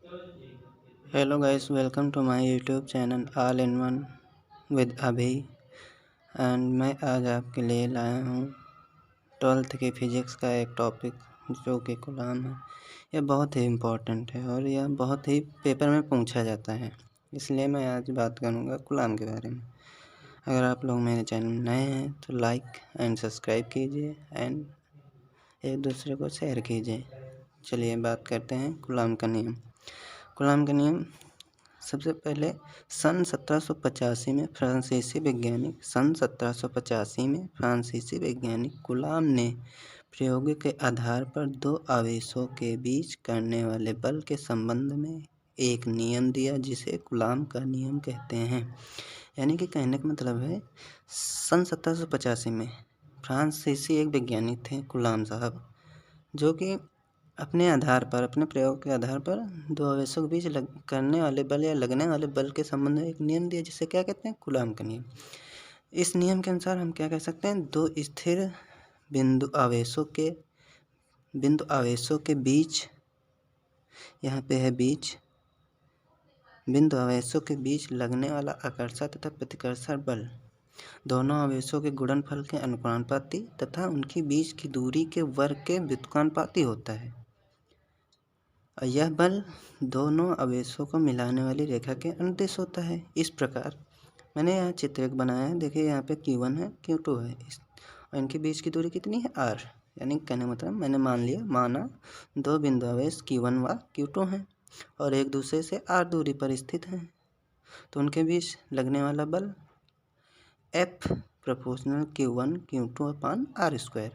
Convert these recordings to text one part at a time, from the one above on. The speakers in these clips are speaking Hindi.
Hello guys, welcome to my YouTube channel all in one with Abhi. And मैं आज आपके लिए लाया हूँ 12th की फ़िज़िक्स का एक टॉपिक जो कि कूलाम है। यह बहुत ही इम्पोर्टेंट है और यह बहुत ही पेपर में पूछा जाता है, इसलिए मैं आज बात करूँगा कूलाम के बारे में। अगर आप लोग मेरे चैनल में नए हैं तो लाइक एंड सब्सक्राइब कीजिए एंड एक दूसरे को शेयर कीजिए। चलिए बात करते हैं कूलाम का नियम। कूलाम का नियम सबसे पहले सन 1785 में फ्रांसीसी वैज्ञानिक कूलाम ने प्रयोग के आधार पर दो आवेशों के बीच करने वाले बल के संबंध में एक नियम दिया जिसे कूलाम का नियम कहते हैं। यानी कि कहने का मतलब है सन 1785 में फ्रांसीसी एक वैज्ञानिक थे कूलाम साहब, जो कि अपने प्रयोग के आधार पर दो आवेशों के बीच करने वाले बल या लगने वाले बल के संबंध में एक नियम दिया जिसे क्या कहते हैं, कूलाम का नियम। इस नियम के अनुसार हम क्या कह सकते हैं, दो स्थिर बिंदु आवेशों के बीच, यहाँ पे है बीच, बिंदु आवेशों के बीच लगने वाला आकर्षण तथा प्रतिकर्षण बल दोनों आवेशों के गुणनफल के अनुपाती तथा उनकी बीच की दूरी के वर्ग के व्युत्क्रमानुपाती होता है। यह बल दोनों आवेशों को मिलाने वाली रेखा के अनुदिश होता है। इस प्रकार मैंने यहाँ चित्र एक बनाया है। देखिए यहाँ पे Q1 है, Q2 है और इनके बीच की दूरी कितनी है, R। यानी कहने मतलब मैंने माना दो बिंदु आवेश Q1 व Q2 हैं और एक दूसरे से R दूरी पर स्थित हैं, तो उनके बीच लगने वाला बल F प्रोपोर्शनल Q1 Q2 अपान R²।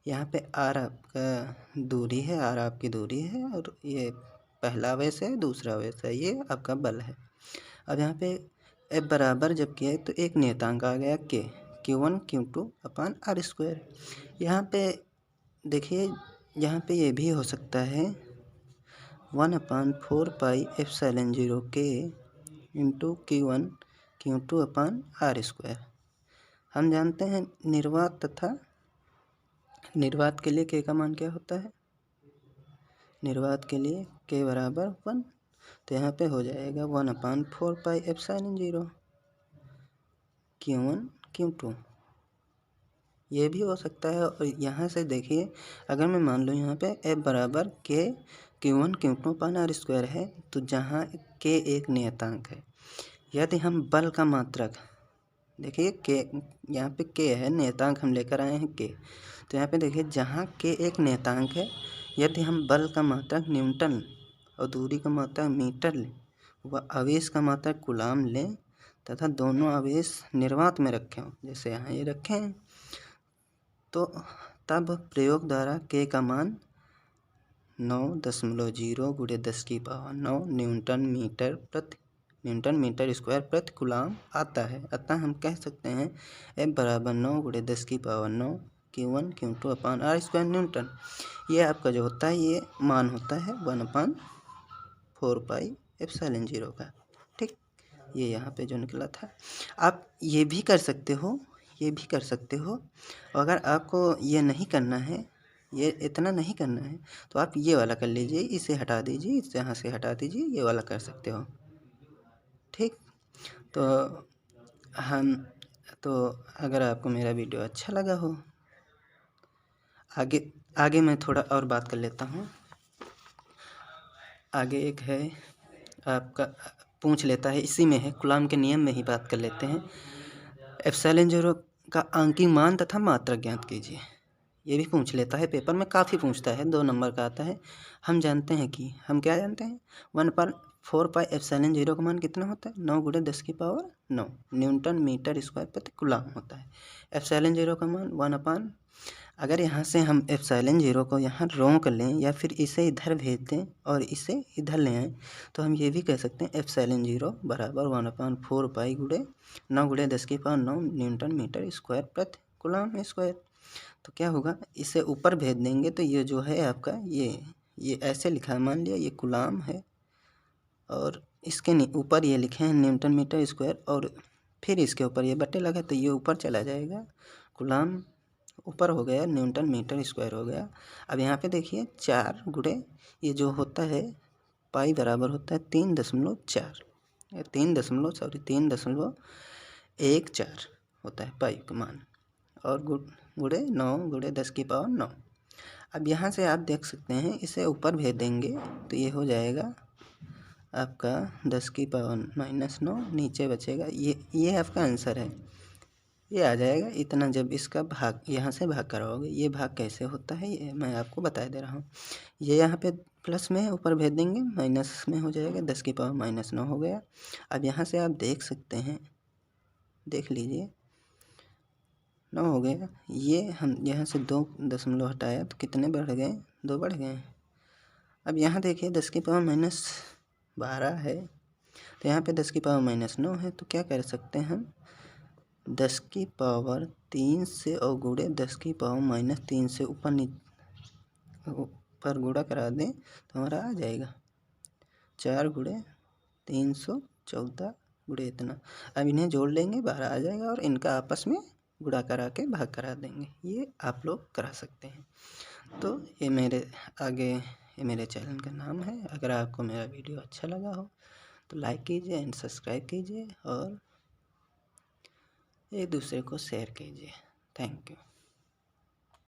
यहाँ पे R आपका दूरी है, R आपकी दूरी है और ये पहला आवेश है, दूसरा आवेश है, ये आपका बल है। अब यहाँ पे F बराबर जब किया तो एक नियतांक आ गया K, Q1 Q2 अपान R²। यहाँ पे देखिए, यहाँ पे ये भी हो सकता है 1/4πε0 K इंटू Q1 Q2 अपान R²। हम जानते हैं निर्वात के लिए K का मान क्या होता है, निर्वात के लिए K बराबर 1, तो यहाँ पे हो जाएगा 1/4πε0 Q1 Q2। ये भी हो सकता है। और यहाँ से देखिए, अगर मैं मान लूँ यहाँ पे F बराबर K Q1 Q2 अपान R² है, तो जहाँ K एक नियतांक है, यदि हम बल का मात्रक, देखिए K यहाँ पे K है, नियतांक हम लेकर आए हैं K, तो यहाँ पे देखिए जहाँ K एक नियतांक है, यदि हम बल का मात्रक न्यूटन और दूरी का मात्रक मीटर लें व आवेश का मात्रक कूलाम लें तथा दोनों आवेश निर्वात में रखे हों, जैसे यहाँ ये रखे हैं, तो तब प्रयोग द्वारा K का मान 9.0 × 10⁻9 न्यूटन मीटर स्क्वायर प्रति कूलाम आता है। अतः हम कह सकते हैं F बराबर 9 × 10⁻9 Q1 Q2 अपान R² न्यूटन। ये आपका जो होता है, ये मान होता है 1/4πε0 का। ठीक, ये यहाँ पे जो निकला था। आप ये भी कर सकते हो, अगर आपको ये नहीं करना है, ये इतना नहीं करना है, तो आप ये वाला कर लीजिए, इसे हटा दीजिए, इसे यहाँ से हटा दीजिए, ये वाला कर सकते हो। ठीक, तो अगर आपको मेरा वीडियो अच्छा लगा हो, आगे मैं थोड़ा और बात कर लेता हूँ। आगे एक है आपका, पूछ लेता है, इसी में है, कूलाम के नियम में ही बात कर लेते हैं। ε0 का आंकिक मान तथा मात्रक ज्ञात कीजिए। ये भी पूछ लेता है, पेपर में काफ़ी पूछता है, 2 नंबर का आता है। हम जानते हैं कि हम क्या जानते हैं, 1/4πε0 का मान कितना होता है, 9 × 10⁻9 न्यूटन मीटर स्क्वायर प्रति कूलाम होता है। ε0 का मान 1/, अगर यहाँ से हम ε0 को यहाँ रोक लें या फिर इसे इधर भेज दें और इसे इधर ले आएँ, तो हम ये भी कह सकते हैं ε0 बराबर 1/4π × 9 × 10⁻9 न्यूटन मीटर स्क्वायर प्रति कूलाम स्क्वायर। तो क्या होगा, इसे ऊपर भेज देंगे तो ये जो है आपका, ये ऐसे लिखा है, मान लिया ये कूलाम है और इसके ऊपर ये लिखे हैं न्यूटन मीटर स्क्वायर, और फिर इसके ऊपर ये बट्टे लगा तो ये ऊपर चला जाएगा, कूलाम ऊपर हो गया, न्यूटन मीटर स्क्वायर हो गया। अब यहाँ पे देखिए 4 × ये जो होता है पाई बराबर होता है 3.4 3.14 होता है पाई का मान, और गुणे 9 गुणे 10⁹ अब यहाँ से आप देख सकते हैं, इसे ऊपर भेज देंगे तो ये हो जाएगा आपका 10⁻⁻9, नीचे बचेगा ये आपका आंसर है, ये आ जाएगा इतना। जब इसका भाग यहाँ से भाग कराओगे, ये भाग कैसे होता है ये मैं आपको बता दे रहा हूँ। ये यहाँ पे प्लस में ऊपर भेज देंगे, माइनस में हो जाएगा, 10⁻⁻9 हो गया। अब यहाँ से आप देख सकते हैं, देख लीजिए 9 हो गया। ये हम यहाँ से 2 दशमलव हटाया तो कितने बढ़ गए, 2 बढ़ गए। अब यहाँ देखिए 10⁻12 है, तो यहाँ पे 10⁻9 है, तो क्या कर सकते हैं हम, 10⁻3 से और गुणे 10⁻3 से ऊपर गुणा करा दें तो हमारा आ जाएगा 4 गुणे 314 गुणे इतना। अब इन्हें जोड़ लेंगे, 12 आ जाएगा, और इनका आपस में गुणा करा के भाग करा देंगे। ये आप लोग करा सकते हैं। तो ये मेरे चैनल का नाम है। अगर आपको मेरा वीडियो अच्छा लगा हो तो लाइक कीजिए एंड सब्सक्राइब कीजिए, और एक दूसरे को शेयर कीजिए। Thank you.